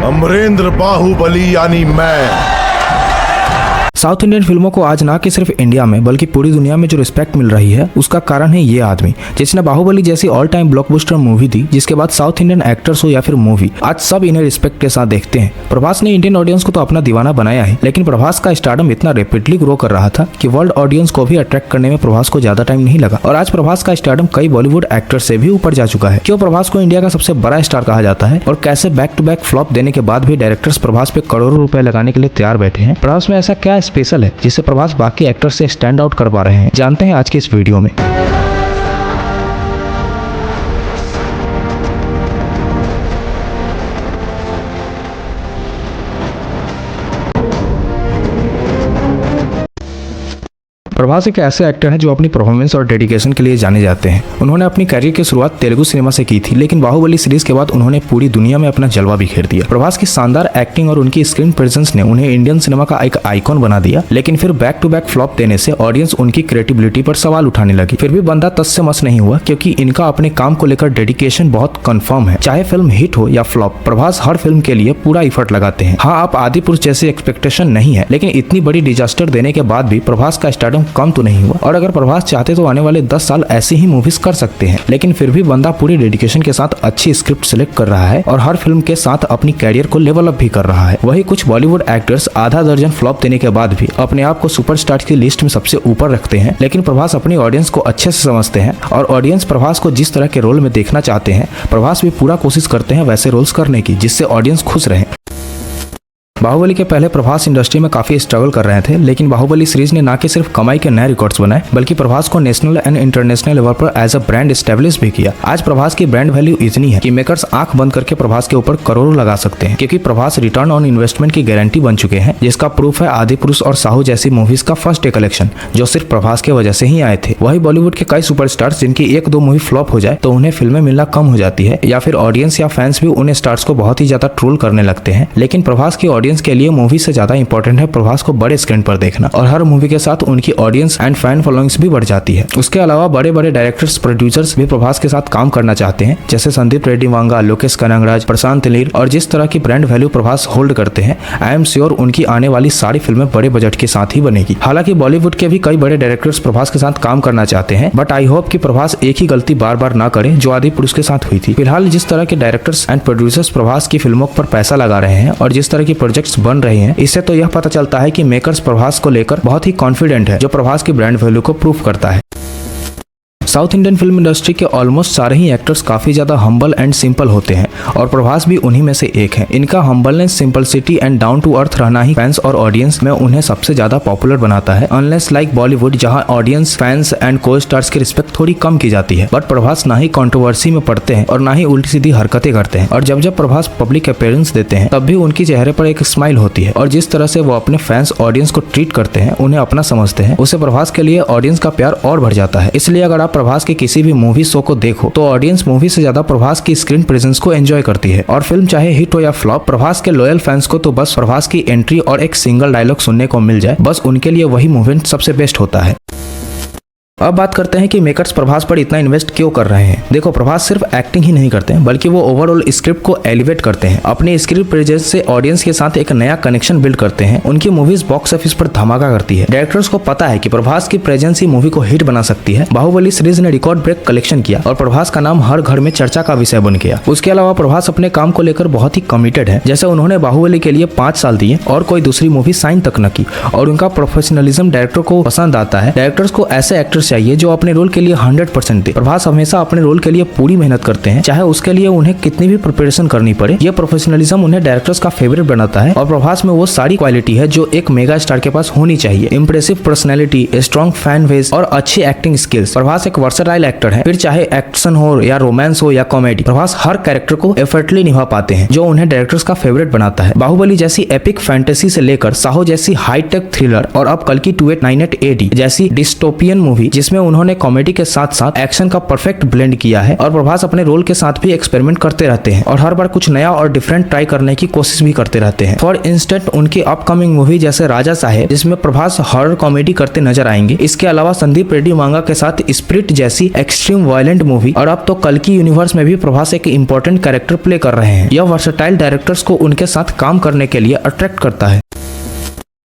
अमरेंद्र बाहुबली यानी मैं। South Indian फिल्मों को आज ना कि सिर्फ इंडिया में बल्कि पूरी दुनिया में जो रिस्पेक्ट मिल रही है उसका कारण है ये आदमी जिसने बाहुबली जैसी ऑल टाइम ब्लॉकबस्टर मूवी दी, जिसके बाद साउथ इंडियन एक्टर्स हो या फिर मूवी, आज सब इन्हें रिस्पेक्ट के साथ देखते हैं। प्रभास ने इंडियन ऑडियंस को तो अपना दीवाना बनाया है, लेकिन प्रभास का स्टारडम इतना रैपिडली ग्रो कर रहा था कि वर्ल्ड ऑडियंस को भी अट्रैक्ट करने में प्रभास को ज्यादा टाइम नहीं लगा और आज प्रभास का स्टारडम कई बॉलीवुड एक्टर से भी ऊपर जा चुका है। क्यों प्रभास को इंडिया का सबसे बड़ा स्टार कहा जाता है और कैसे बैक टू बैक फ्लॉप देने के बाद भी डायरेक्टर्स प्रभास पे करोड़ों रुपए लगाने के लिए तैयार बैठे हैं। प्रभास में ऐसा क्या स्पेशल है जिससे प्रभास बाकी एक्टर्स से स्टैंड आउट कर पा रहे हैं, जानते हैं आज के इस वीडियो में। प्रभास एक ऐसे एक्टर हैं जो अपनी परफॉर्मेंस और डेडिकेशन के लिए जाने जाते हैं। उन्होंने अपनी करियर की शुरुआत तेलुगु सिनेमा से की थी, लेकिन बाहुबली सीरीज के बाद उन्होंने पूरी दुनिया में अपना जलवा बिखेर दिया। प्रभास की शानदार एक्टिंग और उनकी स्क्रीन प्रेजेंस ने उन्हें इंडियन सिनेमा का एक आइकॉन बना दिया, लेकिन फिर बैक टू बैक फ्लॉप देने से ऑडियंस उनकी क्रिएटिविटी पर सवाल उठाने लगी। फिर भी बंदा तस से मस नहीं हुआ, क्योंकि इनका अपने काम को लेकर डेडिकेशन बहुत कंफर्म है। चाहे फिल्म हिट हो या फ्लॉप, प्रभास हर फिल्म के लिए पूरा इफर्ट लगाते हैं। हाँ, आप आदि पुरुष जैसी एक्सपेक्टेशन नहीं है, लेकिन इतनी बड़ी डिजास्टर देने के बाद भी प्रभास का स्टारडम कम तो नहीं हुआ। और अगर प्रभास चाहते तो आने वाले 10 साल ऐसे ही मूवीज कर सकते हैं, लेकिन फिर भी बंदा पूरी डेडिकेशन के साथ अच्छी स्क्रिप्ट सिलेक्ट कर रहा है और हर फिल्म के साथ अपनी कैरियर को लेवल अप भी कर रहा है। वही कुछ बॉलीवुड एक्टर्स आधा दर्जन फ्लॉप देने के बाद भी अपने आप को सुपरस्टार की लिस्ट में सबसे ऊपर रखते हैं, लेकिन प्रभास अपनी ऑडियंस को अच्छे से समझते हैं और ऑडियंस प्रभास को जिस तरह के रोल में देखना चाहते हैं, प्रभास भी पूरा कोशिश करते हैं वैसे रोल्स करने की जिससे ऑडियंस खुश रहे। बाहुबली के पहले प्रभास इंडस्ट्री में काफी स्ट्रगल कर रहे थे, लेकिन बाहुबली सीरीज ने ना कि सिर्फ कमाई के नए रिकॉर्ड्स बनाए, बल्कि प्रभास को नेशनल एंड इंटरनेशनल लेवल पर एज अ ब्रांड एस्टेब्लिश भी किया। आज प्रभास की ब्रांड वैल्यू इतनी है कि मेकर्स आंख बंद करके प्रभास के ऊपर करोड़ों लगा सकते हैं, क्योंकि प्रभास रिटर्न ऑन इन्वेस्टमेंट की गारंटी बन चुके हैं, जिसका प्रूफ है आदि पुरुष और साहू जैसी मूवीज का फर्स्ट डे कलेक्शन, जो सिर्फ प्रभास की वजह से ही आए थे। वही बॉलीवुड के कई सुपरस्टार्स जिनकी एक दो मूवी फ्लॉप हो जाए तो उन्हें फिल्में मिलना कम हो जाती है, या फिर ऑडियंस या फैंस भी उन्हें स्टार्स को बहुत ही ज्यादा ट्रोल करने लगते हैं। लेकिन प्रभास की ऑडियंस के लिए मूवी से ज्यादा इंपॉर्टेंट है प्रभास को बड़े स्क्रीन पर देखना, और हर मूवी के साथ उनकी ऑडियंस एंड फैन फॉलोइंग्स भी बढ़ जाती है। उसके अलावा बड़े बड़े डायरेक्टर्स, प्रोड्यूसर्स भी प्रभास के साथ काम करना चाहते हैं, जैसे संदीप रेड्डी वांगा, लोकेश कनगराज, प्रशांत नील, और जिस तरह की ब्रांड वैल्यू प्रभास होल्ड करते हैं, आई एम श्योर उनकी आने वाली सारी फिल्में बड़े बजट के साथ ही बनेगी। हालांकि बॉलीवुड के भी कई बड़े डायरेक्टर्स प्रभास के साथ काम करना चाहते हैं, बट आई होप कि प्रभास एक ही गलती बार बार ना करे जो आदि पुरुष के साथ हुई थी। फिलहाल जिस तरह के डायरेक्टर्स एंड प्रोड्यूसर्स प्रभास की फिल्मों पर पैसा लगा रहे हैं और जिस तरह की प्रोजेक्ट्स बन रहे हैं, इससे तो यह पता चलता है कि मेकर्स प्रभास को लेकर बहुत ही कॉन्फिडेंट है, जो प्रभास की ब्रांड वैल्यू को प्रूव करता है। साउथ इंडियन फिल्म इंडस्ट्री के ऑलमोस्ट सारे ही एक्टर्स काफी ज्यादा हम्बल एंड सिंपल होते हैं और प्रभास भी उन्हीं में से एक है। इनका humbleness, simplicity and down to earth रहना ही फैंस और ऑडियंस में उन्हें सबसे ज्यादा पॉपुलर बनाता है। अनलेस लाइक बॉलीवुड, जहां ऑडियंस, फैंस एंड को स्टार्स की रिस्पेक्ट थोड़ी कम की जाती है, बट प्रभास ना ही कंट्रोवर्सी में पड़ते हैं और ना ही उल्टी सीधी हरकतें करते हैं। और जब प्रभास पब्लिक अपीयरेंस देते हैं तब भी उनकी चेहरे पर एक स्माइल होती है, और जिस तरह से वो अपने फैंस, ऑडियंस को ट्रीट करते हैं, उन्हें अपना समझते हैं, उससे प्रभास के लिए ऑडियंस का प्यार और बढ़ जाता है। इसलिए अगर आप प्रभास के किसी भी मूवी शो को देखो तो ऑडियंस मूवी से ज्यादा प्रभास की स्क्रीन प्रेजेंस को एंजॉय करती है, और फिल्म चाहे हिट हो या फ्लॉप, प्रभास के लॉयल फैंस को तो बस प्रभास की एंट्री और एक सिंगल डायलॉग सुनने को मिल जाए, बस उनके लिए वही मूवमेंट सबसे बेस्ट होता है। अब बात करते हैं कि मेकर्स प्रभास पर इतना इन्वेस्ट क्यों कर रहे हैं। देखो, प्रभास सिर्फ एक्टिंग ही नहीं करते हैं, बल्कि वो ओवरऑल स्क्रिप्ट को एलिवेट करते हैं। अपने स्क्रिप्ट प्रेजेंस से ऑडियंस के साथ एक नया कनेक्शन बिल्ड करते हैं। उनकी मूवीज बॉक्स ऑफिस पर धमाका करती है। डायरेक्टर्स को पता है कि प्रभास की प्रेजेंस ही मूवी को हिट बना सकती है। बाहुबली सीरीज ने रिकॉर्ड ब्रेक कलेक्शन किया और प्रभास का नाम हर घर में चर्चा का विषय बन गया। उसके अलावा प्रभास अपने काम को लेकर बहुत ही कमिटेड है। जैसे उन्होंने बाहुबली के लिए 5 साल दिए और कोई दूसरी मूवी साइन तक न की, और उनका प्रोफेशनलिज्म डायरेक्टर को पसंद आता है। डायरेक्टर्स को ऐसे एक्टर्स चाहिए जो अपने रोल के लिए 100% दे। प्रभास हमेशा अपने रोल के लिए पूरी मेहनत करते हैं, चाहे उसके लिए उन्हें कितनी भी प्रिपरेशन करनी पड़े। यह प्रोफेशनलिज्म उन्हें डायरेक्टर्स का फेवरेट बनाता है, और प्रभास में वो सारी क्वालिटी है जो एक मेगा स्टार के पास होनी चाहिए। Impressive personality, strong fan base और अच्छी एक्टिंग स्किल्स। प्रभास एक वर्सेटाइल एक्टर है, फिर चाहे एक्शन हो या रोमांस हो या कॉमेडी, प्रभास हर कैरेक्टर को एफर्टली निभा पाते हैं, जो उन्हें डायरेक्टर्स का फेवरेट बनाता है। बाहुबली जैसी एपिक फैंटेसी से लेकर साहो जैसी हाईटेक थ्रिलर, और अब कल की 2898 AD जैसी डिस्टोपियन मूवी जिसमें उन्होंने कॉमेडी के साथ साथ एक्शन का परफेक्ट ब्लेंड किया है। और प्रभास अपने रोल के साथ भी एक्सपेरिमेंट करते रहते हैं और हर बार कुछ नया और डिफरेंट ट्राई करने की कोशिश भी करते रहते हैं। फॉर इंस्टेंट उनकी अपकमिंग मूवी जैसे राजा साहेब, जिसमें प्रभास हॉरर कॉमेडी करते नजर आएंगे। इसके अलावा संदीप रेड्डी मांगा के साथ स्पिरिट जैसी एक्सट्रीम वायलेंट मूवी, और अब तो कल्कि यूनिवर्स में भी प्रभास एक इंपॉर्टेंट कैरेक्टर प्ले कर रहे हैं। यह वर्सेटाइल डायरेक्टर्स को उनके साथ काम करने के लिए अट्रैक्ट करता है।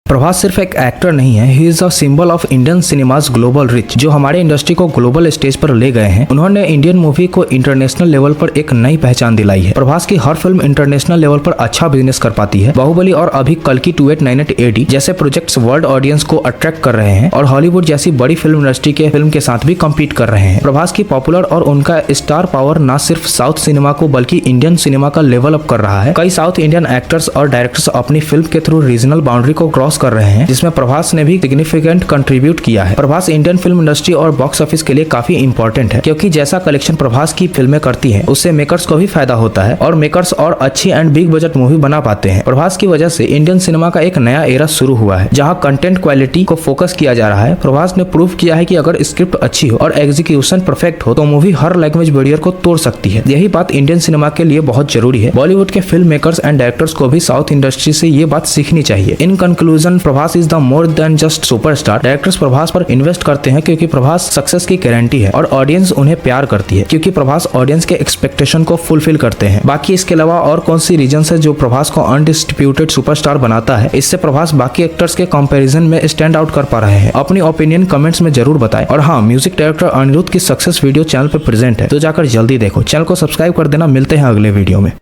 प्रभास सिर्फ एक एक्टर नहीं है, he is a symbol of Indian cinemas global rich, जो हमारे इंडस्ट्री को ग्लोबल स्टेज पर ले गए हैं। उन्होंने इंडियन मूवी को इंटरनेशनल लेवल पर एक नई पहचान दिलाई है। प्रभास की हर फिल्म इंटरनेशनल लेवल पर अच्छा बिजनेस कर पाती है। बाहुबली और अभी कल्कि 2898 AD जैसे प्रोजेक्ट्स वर्ल्ड ऑडियंस को अट्रैक्ट कर रहे हैं और हॉलीवुड जैसी बड़ी फिल्म इंडस्ट्री के फिल्म के साथ भी कम्पीट कर रहे हैं। प्रभास की पॉपुलर और उनका स्टार पावर न सिर्फ साउथ सिनेमा को बल्कि इंडियन सिनेमा का लेवल अप कर रहा है। कई साउथ इंडियन एक्टर्स और डायरेक्टर्स अपनी फिल्म के थ्रू रीजनल बाउंड्री को क्रॉस कर रहे हैं, जिसमें प्रभास ने भी सिग्निफिकेंट कंट्रीब्यूट किया है। प्रभास इंडियन फिल्म इंडस्ट्री और बॉक्स ऑफिस के लिए काफी इंपॉर्टेंट है, क्योंकि जैसा कलेक्शन प्रभास की फिल्में करती हैं, उससे मेकर्स को भी फायदा होता है और मेकर्स और अच्छी एंड बिग बजट मूवी बना पाते हैं। प्रभास की वजह से इंडियन सिनेमा का एक नया एरा शुरू हुआ है, जहां कंटेंट क्वालिटी को फोकस किया जा रहा है। प्रभास ने प्रूव किया है कि अगर स्क्रिप्ट अच्छी हो और एग्जीक्यूशन परफेक्ट हो तो मूवी हर लैंग्वेज बैरियर को तोड़ सकती है। यही बात इंडियन सिनेमा के लिए बहुत जरूरी है। बॉलीवुड के फिल्म मेकर्स एंड डायरेक्टर्स को भी साउथ इंडस्ट्री से ये बात सीखनी चाहिए। In conclusion, Prabhas is the more than just superstar. Directors Prabhas पर इन्वेस्ट करते हैं क्योंकि प्रभास सक्सेस की गारंटी है और ऑडियंस उन्हें प्यार करती है क्योंकि प्रभास ऑडियंस के एक्सपेक्टेशन को फुलफिल करते हैं। बाकी इसके अलावा और कौन सी रीजन है जो प्रभास को अनडिस्प्यूटेड सुपरस्टार बनाता है, इससे प्रभास बाकी एक्टर्स के कंपैरिजन में स्टैंड आउट कर पा रहे हैं। अपनी ओपिनियन कमेंट्स में जरूर बताएं। और हाँ, म्यूजिक डायरेक्टर अनिरुद्ध की सक्सेस वीडियो चैनल पर प्रेजेंट है, तो जाकर जल्दी देखो। चैनल को सब्सक्राइब कर देना। मिलते हैं अगले वीडियो में।